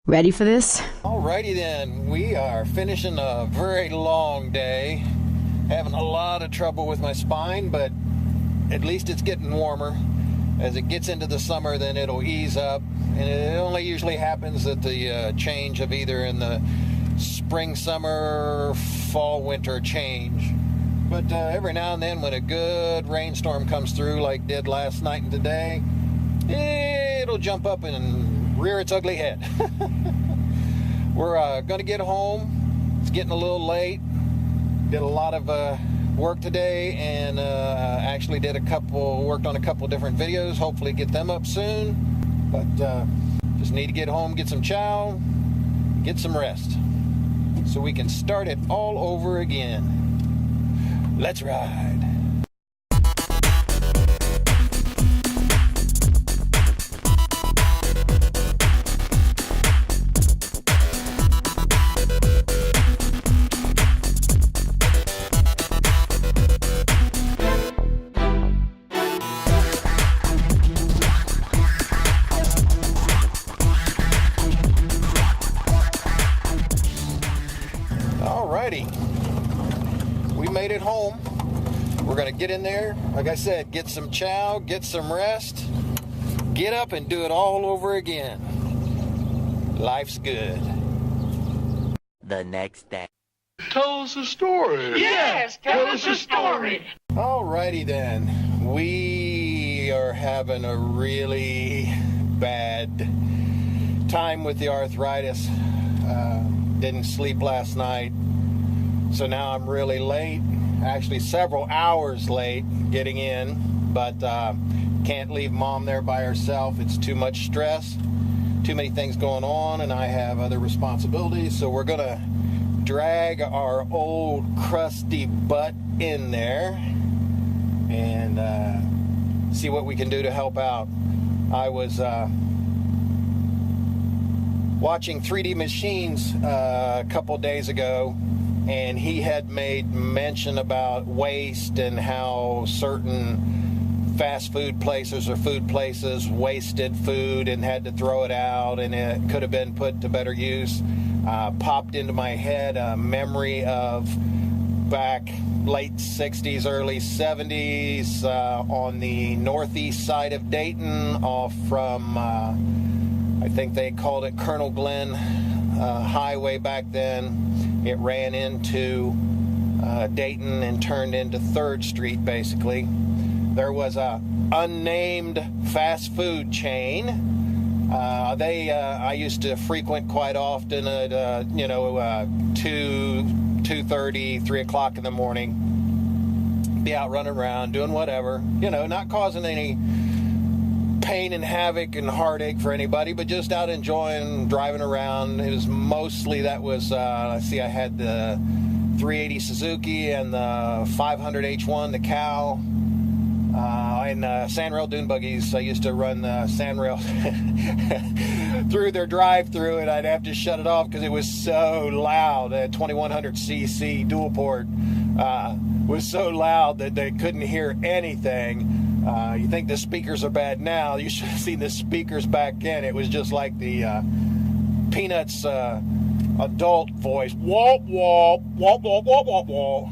Ready for this? Alrighty then, we are finishing a very long day. Having a lot of trouble with my spine, but at least it's getting warmer. As it gets into the summer, then it'll ease up. And it only usually happens at the change of either in the spring, summer, fall, winter change. But every now and then when a good rainstorm comes through like did last night and today, it'll jump up and rear its ugly head. We're going to get home. It's getting a little late. Did a lot of work today and actually worked on a couple different videos. Hopefully get them up soon. But just need to get home, get some chow, get some rest, so we can start it all over again. Let's ride. We made it home. We're gonna get in there, like I said, get some chow, get some rest, get up and do it all over again. Life's good. The next day. Tell us a story. Yes, tell us a story. Alrighty then. We are having a really bad time with the arthritis. Didn't sleep last night. So now I'm really late, actually several hours late getting in, but can't leave Mom there by herself. It's too much stress, too many things going on, and I have other responsibilities. So we're gonna drag our old crusty butt in there and see what we can do to help out. I was watching 3D Machines a couple days ago, and he had made mention about waste and how certain fast food places or food places wasted food and had to throw it out, and it could have been put to better use. Popped into my head a memory of back late 60s, early 70s on the northeast side of Dayton, off from, I think they called it Colonel Glenn Highway back then. It ran into Dayton and turned into 3rd Street, basically. There was a unnamed fast food chain. I used to frequent quite often at 2:30, 3 o'clock in the morning. Be out running around, doing whatever, not causing any pain and havoc and heartache for anybody, but just out enjoying driving around. It was mostly, I had the 380 Suzuki and the 500 H1, the Chow, and Sanrail dune buggies. I used to run the Sanrail through their drive-through, and I'd have to shut it off because it was so loud. A 2100cc dual port was so loud that they couldn't hear anything. You think the speakers are bad now? You should have seen the speakers back then. It was just like the Peanuts adult voice. Whoop, whoop, whoop, whoop, whoop, whoop, whoop.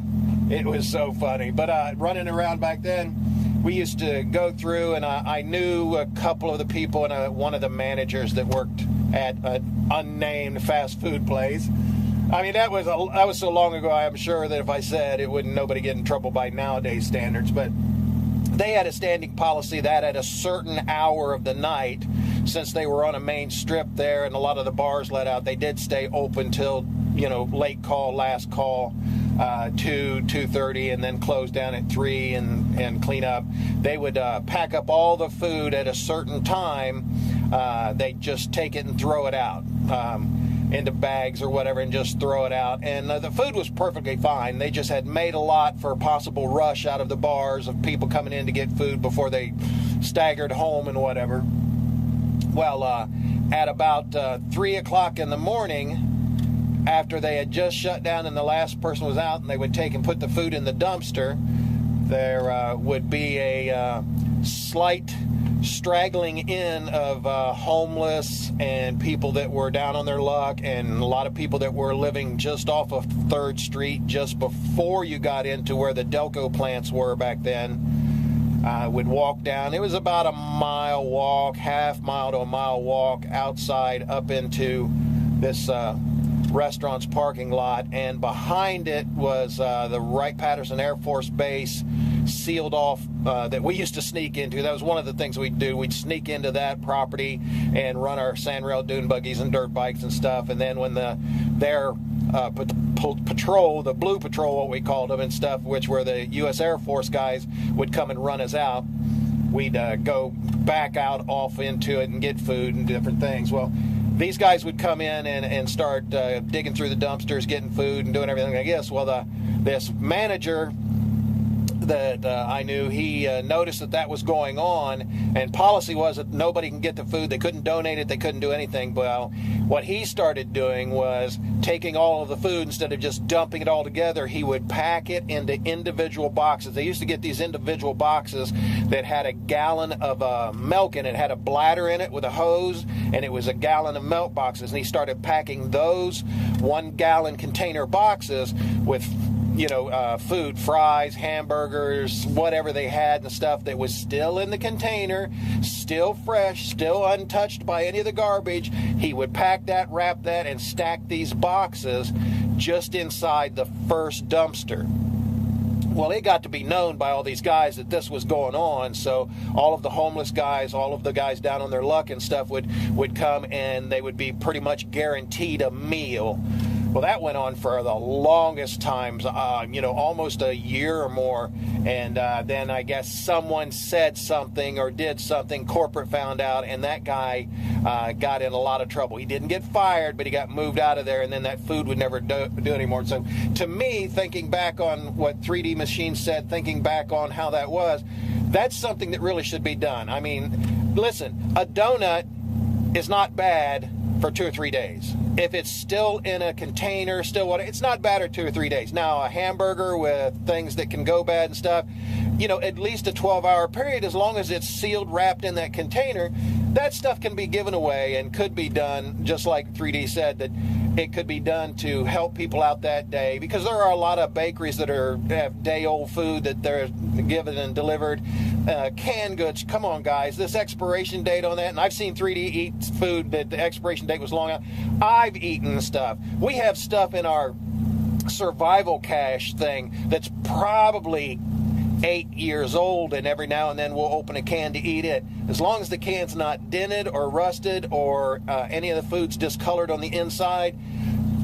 It was so funny. But running around back then, we used to go through, and I knew a couple of the people and one of the managers that worked at an unnamed fast food place. I mean, that was so long ago, I'm sure that if I said it, wouldn't nobody get in trouble by nowadays standards. But they had a standing policy that at a certain hour of the night, since they were on a main strip there and a lot of the bars let out, they did stay open till, late call, last call, 2:30, and then close down at 3 and clean up. They would pack up all the food at a certain time. They'd just take it and throw it out into bags or whatever and just throw it out. And the food was perfectly fine. They just had made a lot for a possible rush out of the bars of people coming in to get food before they staggered home and whatever. Well, at about 3 o'clock in the morning, after they had just shut down and the last person was out and they would take and put the food in the dumpster, there would be a slight straggling in of homeless and people that were down on their luck, and a lot of people that were living just off of 3rd Street just before you got into where the Delco plants were back then. Would walk down. It was about a mile walk, half mile to a mile walk outside up into this restaurant's parking lot, and behind it was the Wright-Patterson Air Force Base, sealed off, that we used to sneak into. That was one of the things we'd do. We'd sneak into that property and run our sandrail dune buggies and dirt bikes and stuff, and then when their patrol, the Blue Patrol, what we called them and stuff, which were the U.S. Air Force guys, would come and run us out, we'd go back out off into it and get food and different things. Well, these guys would come in and start digging through the dumpsters, getting food and doing everything, I guess. Well, this manager that I knew, he noticed that was going on, and policy was that nobody can get the food. They couldn't donate it. They couldn't do anything. Well, what he started doing was taking all of the food, instead of just dumping it all together, he would pack it into individual boxes. They used to get these individual boxes that had a gallon of milk in it, had a bladder in it with a hose, and it was a gallon of milk boxes. And he started packing those 1-gallon container boxes with food, fries, hamburgers, whatever they had and stuff that was still in the container, still fresh, still untouched by any of the garbage. He would pack that, wrap that, and stack these boxes just inside the first dumpster. Well, it got to be known by all these guys that this was going on, so all of the homeless guys, all of the guys down on their luck and stuff would come, and they would be pretty much guaranteed a meal. Well, that went on for the longest times, almost a year or more. And then I guess someone said something or did something, corporate found out, and that guy got in a lot of trouble. He didn't get fired, but he got moved out of there, and then that food would never do anymore. So to me, thinking back on what 3D Machine said, thinking back on how that was, that's something that really should be done. I mean, listen, a donut is not bad for 2 or 3 days. If it's still in a container, it's not bad for 2 or 3 days. Now, a hamburger with things that can go bad and stuff, at least a 12-hour period, as long as it's sealed, wrapped in that container, that stuff can be given away and could be done, just like 3D said, that it could be done to help people out that day, because there are a lot of bakeries that have day-old food that they're given and delivered. Canned goods, come on, guys, this expiration date on that, and I've seen 3D eat food that the expiration date was long out. I've eaten stuff. We have stuff in our survival cache thing that's probably 8 years old, and every now and then we'll open a can to eat it. As long as the can's not dented or rusted or any of the food's discolored on the inside,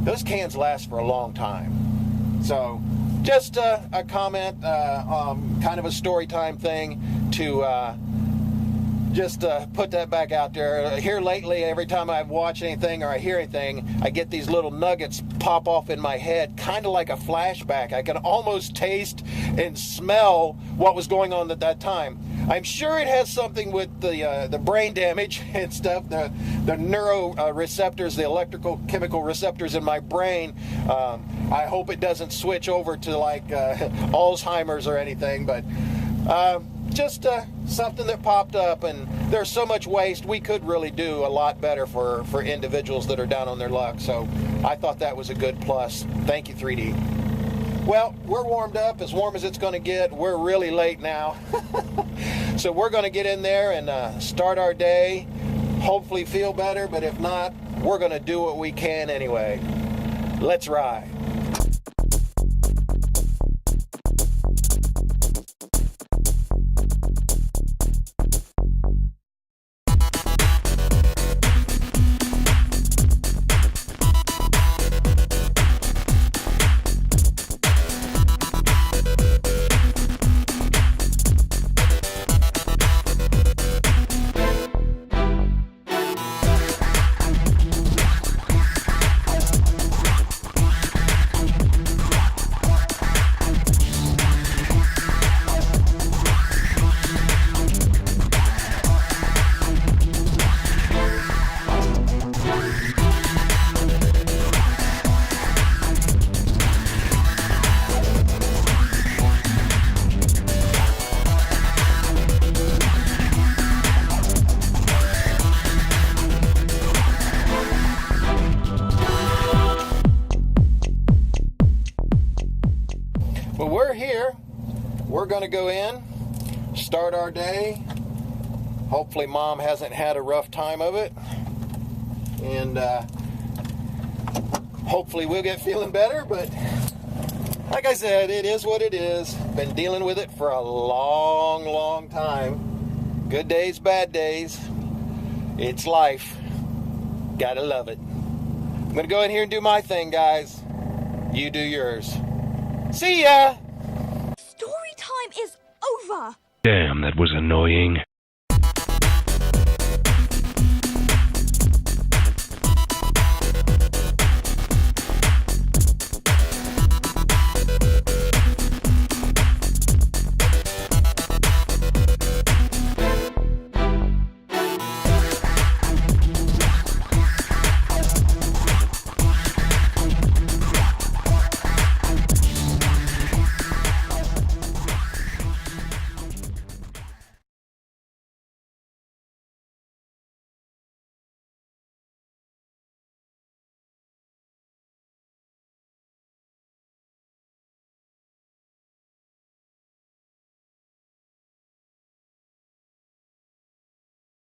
those cans last for a long time. So just a comment, kind of a story time thing to just put that back out there. Here lately, every time I watch anything or I hear anything, I get these little nuggets pop off in my head, kind of like a flashback. I can almost taste and smell what was going on at that time. I'm sure it has something with the brain damage and stuff, the neuroreceptors, the electrical chemical receptors in my brain. I hope it doesn't switch over to like Alzheimer's or anything, but just something that popped up. And there's so much waste. We could really do a lot better for individuals that are down on their luck. So I thought that was a good plus. Thank you, 3D. Well, we're warmed up, as warm as it's going to get. We're really late now. So we're going to get in there and start our day. Hopefully feel better, but if not, we're going to do what we can anyway. Let's ride. going to go in, start our day. Hopefully Mom hasn't had a rough time of it. And hopefully we'll get feeling better. But like I said, it is what it is. Been dealing with it for a long, long time. Good days, bad days. It's life. Gotta love it. I'm going to go in here and do my thing, guys. You do yours. See ya! Story time is over. Damn, that was annoying.